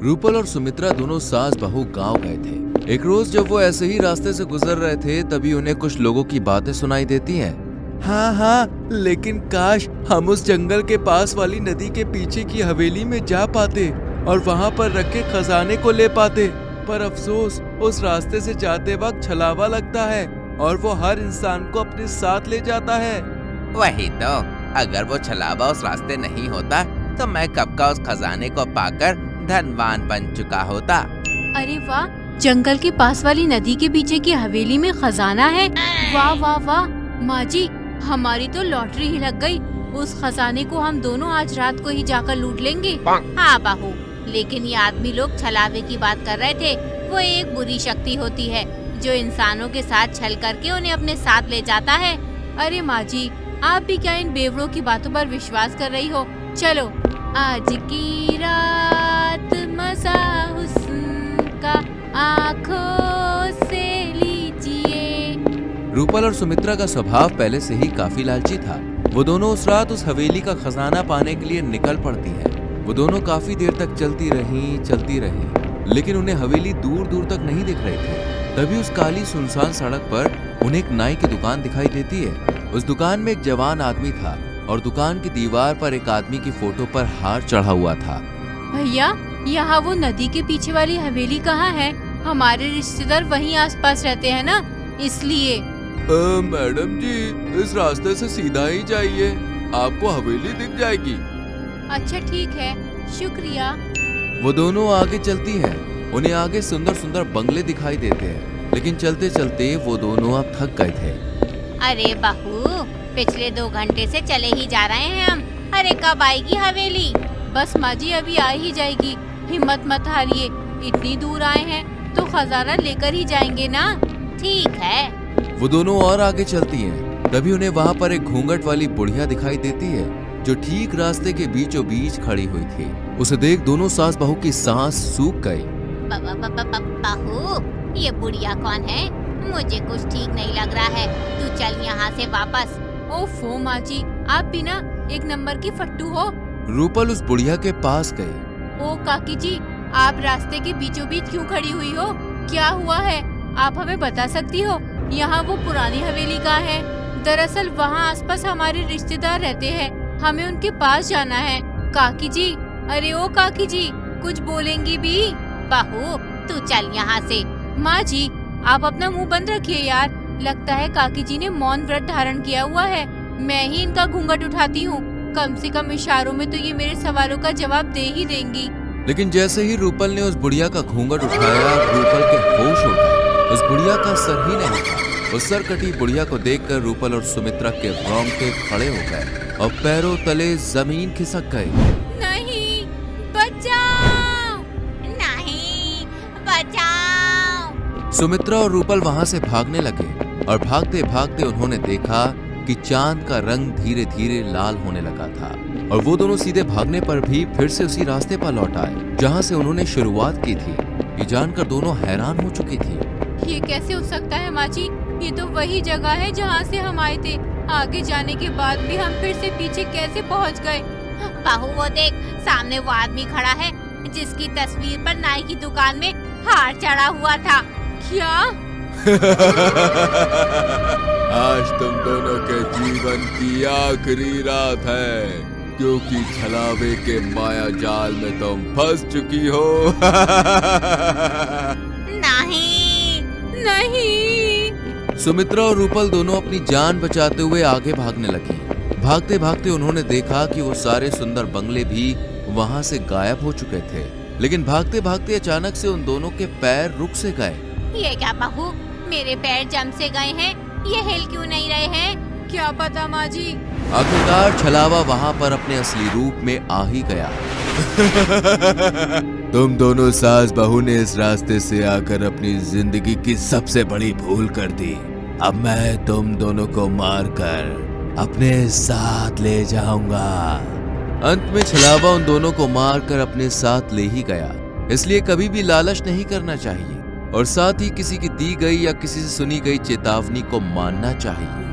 रूपल और सुमित्रा दोनों सास बहू गांव गए थे। एक रोज जब वो ऐसे ही रास्ते से गुजर रहे थे तभी उन्हें कुछ लोगों की बातें सुनाई देती हैं। हाँ, लेकिन काश हम उस जंगल के पास वाली नदी के पीछे की हवेली में जा पाते और वहाँ पर रखे खजाने को ले पाते। पर अफसोस उस रास्ते से जाते वक्त छलावा लगता है और वो हर इंसान को अपने साथ ले जाता है। वही तो, अगर वो छलावा उस रास्ते नहीं होता तो मैं कब का उस खजाने को पाकर धनवान बन चुका होता। अरे वाह, जंगल के पास वाली नदी के पीछे की हवेली में खजाना है। वाह वाह वाह, माँ जी हमारी तो लॉटरी ही लग गई। उस खजाने को हम दोनों आज रात को ही जाकर लूट लेंगे। हाँ बहू, लेकिन ये आदमी लोग छलावे की बात कर रहे थे। वो एक बुरी शक्ति होती है जो इंसानों के साथ छल करके उन्हें अपने साथ ले जाता है। अरे माँ जी, आप भी क्या इन बेवड़ों की बातों पर विश्वास कर रही हो? चलो, आज की रात मजा हुस्न का आँखों से लीजिए। रूपल और सुमित्रा का स्वभाव पहले से ही काफी लालची था। वो दोनों उस रात उस हवेली का खजाना पाने के लिए निकल पड़ती हैं। वो दोनों काफी देर तक चलती रही, लेकिन उन्हें हवेली दूर दूर तक नहीं दिख रही थी। तभी उस काली सुनसान सड़क पर उन्हें एक नाई की दुकान दिखाई देती है। उस दुकान में एक जवान आदमी था और दुकान की दीवार पर एक आदमी की फोटो पर हार चढ़ा हुआ था। भैया, यहाँ वो नदी के पीछे वाली हवेली कहाँ है? हमारे रिश्तेदार वहीं आसपास रहते हैं ना, इसलिए। मैडम जी, इस रास्ते से सीधा ही जाइए, आपको हवेली दिख जाएगी। अच्छा ठीक है, शुक्रिया। वो दोनों आगे चलती हैं। उन्हें आगे सुंदर सुंदर बंगले दिखाई देते हैं, लेकिन चलते चलते वो दोनों अब थक गए थे। अरे बहू, पिछले 2 घंटे से चले ही जा रहे हैं हम। अरे कब आएगी हवेली? बस माँ जी अभी आ ही जाएगी, हिम्मत मत हारिए। इतनी दूर आए हैं तो खजाना लेकर ही जाएंगे ना। ठीक है। वो दोनों और आगे चलती हैं। तभी उन्हें वहाँ पर एक घूंघट वाली बुढ़िया दिखाई देती है जो ठीक रास्ते के बीचों बीच खड़ी हुई थी। उसे देख दोनों सास बहू की सांस सूख गई। बहू, ये बुढ़िया कौन है? मुझे कुछ ठीक नहीं लग रहा है। तू चल यहाँ से वापस। ओफो माँ जी, आप भी ना एक नंबर की फट्टू हो। रूपल उस बुढ़िया के पास गई। ओ काकी जी, आप रास्ते के बीचों बीच क्यों खड़ी हुई हो? क्या हुआ है? आप हमें बता सकती हो? यहाँ वो पुरानी हवेली कहाँ है? दरअसल वहाँ आसपास हमारे रिश्तेदार रहते हैं, हमें उनके पास जाना है। काकी जी, अरे ओ काकी जी, कुछ बोलेंगी भी? बहू, तू चल यहाँ से। माँ जी, आप अपना मुंह बंद रखिए यार। लगता है काकी जी ने मौन व्रत धारण किया हुआ है। मैं ही इनका घूंघट उठाती हूँ। कम से कम इशारों में तो ये मेरे सवालों का जवाब दे ही देंगी। लेकिन जैसे ही रूपल ने उस बुढ़िया का घूंघट उठाया, रूपल के होश उड़ गए। उस बुढ़िया का सर ही नहीं था। उस सर कटी बुढ़िया को देखकर रूपल और सुमित्रा के रोंगटे खड़े हो गए और पैरों तले जमीन खिसक गए। नहीं, बचाओ! नहीं, बचाओ! सुमित्रा और रूपल वहां से भागने लगे और भागते भागते उन्होंने देखा कि चांद का रंग धीरे धीरे लाल होने लगा था और वो दोनों सीधे भागने पर भी फिर से उसी रास्ते पर लौट आए जहाँ से उन्होंने शुरुआत की थी। ये जानकर दोनों हैरान हो चुकी थी। ये कैसे हो सकता है माँ जी? ये तो वही जगह है जहाँ से हम आए थे। आगे जाने के बाद भी हम फिर से पीछे कैसे पहुँच गए? बहू, वो देख, सामने वो आदमी खड़ा है जिसकी तस्वीर पर नाई की दुकान में हार चढ़ा हुआ था। क्या? आज तुम दोनों के जीवन की आखिरी रात है, क्योंकि छलावे के माया जाल में तुम फंस चुकी हो। नहीं, नहीं। सुमित्रा और रूपल दोनों अपनी जान बचाते हुए आगे भागने लगी। भागते भागते उन्होंने देखा कि वो सारे सुंदर बंगले भी वहां से गायब हो चुके थे। लेकिन भागते भागते अचानक से उन दोनों के पैर रुक से गए। ये क्या बहू, मेरे पैर जम से गए हैं। ये हिल क्यों नहीं रहे हैं? क्या पता माँ जी। आखिरकार छलावा वहां पर अपने असली रूप में आ ही गया। तुम दोनों सास बहू ने इस रास्ते से आकर अपनी जिंदगी की सबसे बड़ी भूल कर दी। अब मैं तुम दोनों को मारकर अपने साथ ले जाऊंगा। अंत में छलावा उन दोनों को मारकर अपने साथ ले ही गया। इसलिए कभी भी लालच नहीं करना चाहिए और साथ ही किसी की दी गई या किसी से सुनी गई चेतावनी को मानना चाहिए।